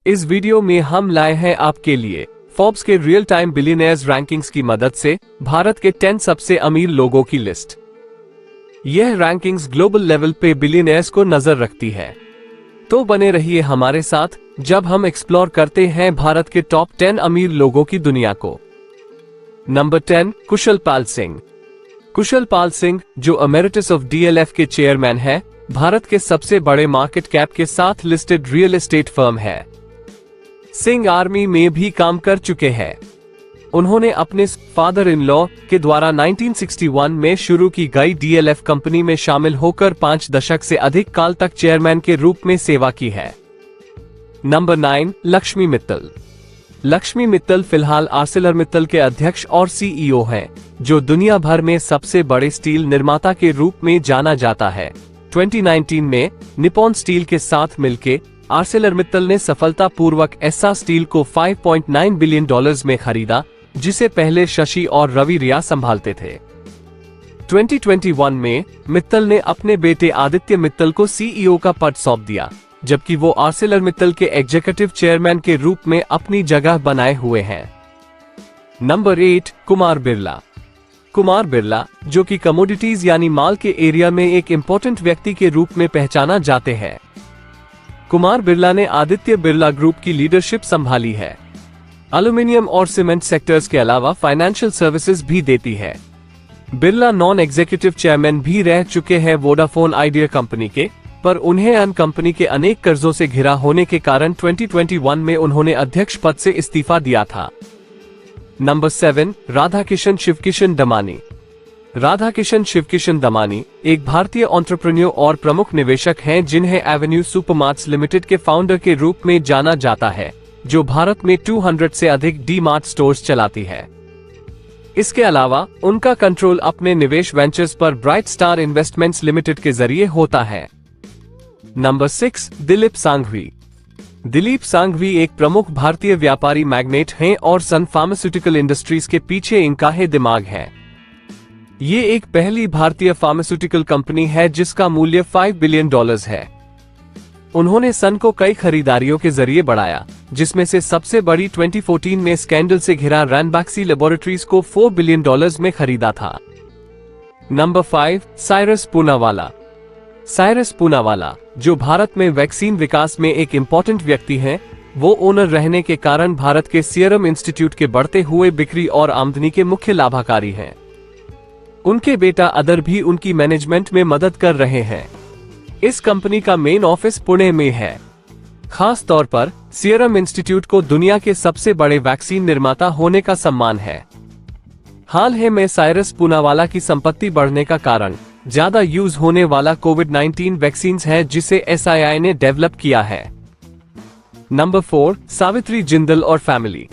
इस वीडियो में हम लाए हैं आपके लिए फोर्ब्स के रियल टाइम बिलियनियर्स रैंकिंग्स की मदद से भारत के 10 सबसे अमीर लोगों की लिस्ट। यह रैंकिंग्स ग्लोबल लेवल पे बिलियनियर्स को नजर रखती है। तो बने रहिए हमारे साथ जब हम एक्सप्लोर करते हैं भारत के टॉप 10 अमीर लोगों की दुनिया को। नंबर 10, कुशल पाल सिंह। कुशल पाल सिंह, जो एमेरिटस ऑफ DLF के चेयरमैन है, भारत के सबसे बड़े मार्केट कैप के साथ लिस्टेड रियल एस्टेट फर्म है। सिंह आर्मी में भी काम कर चुके हैं। उन्होंने अपने फादर इन लॉ के द्वारा 1961 में शुरू की गई DLF कंपनी में शामिल होकर 5 दशक से अधिक काल तक चेयरमैन के रूप में सेवा की है। नंबर 9, लक्ष्मी मित्तल। लक्ष्मी मित्तल फिलहाल आर्सेलरमित्तल के अध्यक्ष और CEO हैं, जो दुनिया भर में सबसे बड़े स्टील निर्माता के रूप में जाना जाता है। 2019 में निप्पॉन स्टील के साथ मिलकर आर्सेलरमित्तल ने सफलतापूर्वक एस्सा स्टील को $5.9 बिलियन में खरीदा, जिसे पहले शशि और रवि रिया संभालते थे। 2021 में मित्तल ने अपने बेटे आदित्य मित्तल को CEO का पद सौंप दिया, जबकि वो आर्सेलरमित्तल के एग्जीक्यूटिव चेयरमैन के रूप में अपनी जगह बनाए हुए हैं। नंबर 8, कुमार बिरला। कुमार बिरला, जो कि कमोडिटीज यानी माल के एरिया में एक इम्पोर्टेंट व्यक्ति के रूप में पहचाना जाते हैं। कुमार बिरला ने आदित्य बिरला ग्रुप की लीडरशिप संभाली है। एल्यूमिनियम और सीमेंट सेक्टर्स के अलावा फाइनेंशियल सर्विसेज भी देती है। बिरला नॉन एग्जीक्यूटिव चेयरमैन भी रह चुके हैं वोडाफोन आइडिया कंपनी के, पर उन्हें अन कंपनी के अनेक कर्जों से घिरा होने के कारण 2021 में उन्होंने अध्यक्ष पद से इस्तीफा दिया था। नंबर 7, राधाकिशन शिवकिशन दमानी। राधाकिशन शिवकिशन दमानी एक भारतीय एंटरप्रेन्योर और प्रमुख निवेशक हैं, जिन्हें एवेन्यू सुपरमार्ट्स लिमिटेड के फाउंडर के रूप में जाना जाता है, जो भारत में 200 से अधिक डी-मार्ट स्टोर्स चलाती है। इसके अलावा उनका कंट्रोल अपने निवेश वेंचर्स पर ब्राइट स्टार इन्वेस्टमेंट्स लिमिटेड के जरिए होता है। नंबर 6, दिलीप सांघवी। दिलीप सांघवी एक प्रमुख भारतीय व्यापारी मैग्नेट हैं और सन फार्मास्यूटिकल इंडस्ट्रीज के पीछे इनका ही दिमाग है। ये एक पहली भारतीय फार्मास्यूटिकल कंपनी है जिसका मूल्य $5 बिलियन है। उन्होंने सन को कई खरीदारियों के जरिए बढ़ाया, जिसमें से सबसे बड़ी 2014 में स्कैंडल से घिरा रैनबैक्सी लेबोरेटरीज को $4 बिलियन में खरीदा था। नंबर 5, साइरस पूनावाला। साइरस पूनावाला, जो भारत में वैक्सीन विकास में एक इम्पोर्टेंट व्यक्ति हैं, वो ओनर रहने के कारण भारत के सीरम इंस्टीट्यूट के बढ़ते हुए बिक्री और आमदनी के मुख्य लाभाकारी हैं। उनके बेटा अदर भी उनकी मैनेजमेंट में मदद कर रहे हैं। इस कंपनी का मेन ऑफिस पुणे में है। खास तौर पर सीरम इंस्टीट्यूट को दुनिया के सबसे बड़े वैक्सीन निर्माता होने का सम्मान है। हाल ही में साइरस पूनावाला की संपत्ति बढ़ने का कारण ज्यादा यूज होने वाला कोविड-19 वैक्सीन है, जिसे SII ने डेवलप किया है। नंबर 4, सावित्री जिंदल और फैमिली।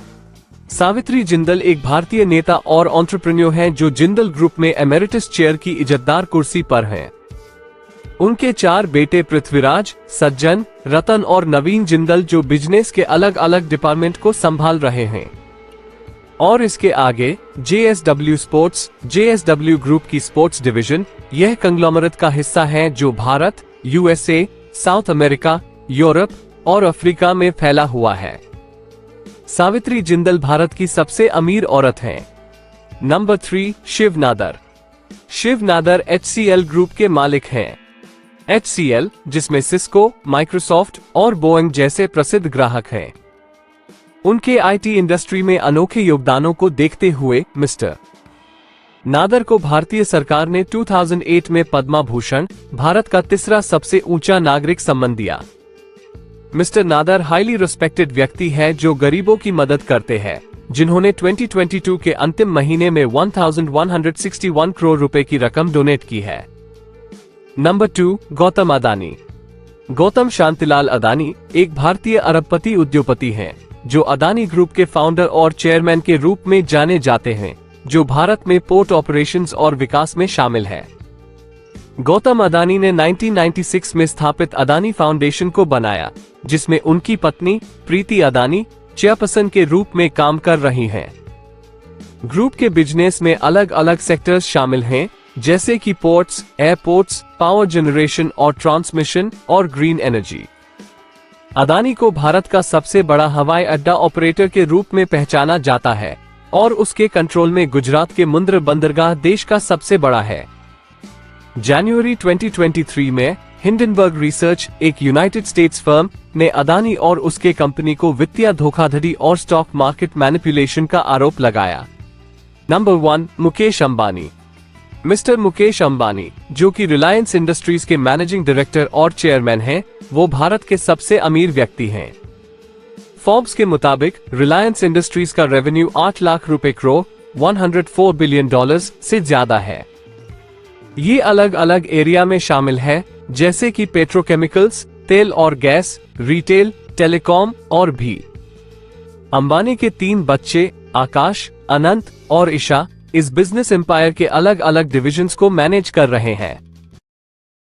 सावित्री जिंदल एक भारतीय नेता और एंटरप्रेन्योर हैं, जो जिंदल ग्रुप में एमेरिटस चेयर की इज्जतदार कुर्सी पर हैं। उनके 4 बेटे पृथ्वीराज, सज्जन, रतन और नवीन जिंदल, जो बिजनेस के अलग अलग डिपार्टमेंट को संभाल रहे हैं। और इसके आगे JSW स्पोर्ट्स, JSW ग्रुप की स्पोर्ट्स डिवीजन, यह कंग्लोमरेट का हिस्सा है जो Bharat, USA, south America, Europe और अफ्रीका में फैला हुआ है। सावित्री जिंदल भारत की सबसे अमीर औरत हैं। Number 3, Shiv Nadar. Shiv Nadar HCL group के मालिक हैं। HCL, जिसमें सिस्को, माइक्रोसॉफ्ट और बोइंग जैसे प्रसिद्ध ग्राहक हैं। उनके IT इंडस्ट्री में अनोखे योगदानों को देखते हुए मिस्टर नादर को भारतीय सरकार ने 2008 में पद्मा भूषण, भारत का तीसरा सबसे ऊंचा नागरिक सम्मान दिया। मिस्टर नादर हाईली रिस्पेक्टेड व्यक्ति है, जो गरीबों की मदद करते हैं, जिन्होंने 2022 के अंतिम महीने में 1161 करोड़ रुपए की रकम डोनेट की है। नंबर 2, गौतम अदानी। गौतम शांतिलाल अदानी एक भारतीय अरबपति उद्योगपति हैं, जो अदानी ग्रुप के फाउंडर और चेयरमैन के रूप में जाने जाते हैं, जो भारत में पोर्ट ऑपरेशंस और विकास में शामिल है। गौतम अदानी ने 1996 में स्थापित अदानी फाउंडेशन को बनाया, जिसमें उनकी पत्नी प्रीति अदानी चेयरपर्सन के रूप में काम कर रही हैं। ग्रुप के बिजनेस में अलग अलग सेक्टर्स शामिल हैं, जैसे कि पोर्ट्स, एयरपोर्ट्स, पावर जनरेशन और ट्रांसमिशन और ग्रीन एनर्जी। अदानी को भारत का सबसे बड़ा हवाई अड्डा ऑपरेटर के रूप में पहचाना जाता है और उसके कंट्रोल में गुजरात के मुंद्रा बंदरगाह देश का सबसे बड़ा है। जनवरी 2023 में हिंडनबर्ग रिसर्च, एक यूनाइटेड स्टेट्स फर्म, ने अदानी और उसके कंपनी को वित्तीय धोखाधड़ी और स्टॉक मार्केट मैनिपुलेशन का आरोप लगाया। नंबर 1, मुकेश अंबानी। मिस्टर मुकेश अंबानी, जो कि रिलायंस इंडस्ट्रीज के मैनेजिंग डायरेक्टर और चेयरमैन हैं, वो भारत के सबसे अमीर व्यक्ति हैं। फोर्ब्स के मुताबिक रिलायंस इंडस्ट्रीज का रेवेन्यू 8 लाख रुपए करोड़ $104 बिलियन से ज्यादा है। ये अलग अलग एरिया में शामिल है, जैसे कि पेट्रोकेमिकल्स, तेल और गैस, रिटेल, टेलीकॉम और भी। अंबानी के 3 बच्चे आकाश, अनंत और ईशा इस बिजनेस एम्पायर के अलग अलग डिविजन्स को मैनेज कर रहे हैं।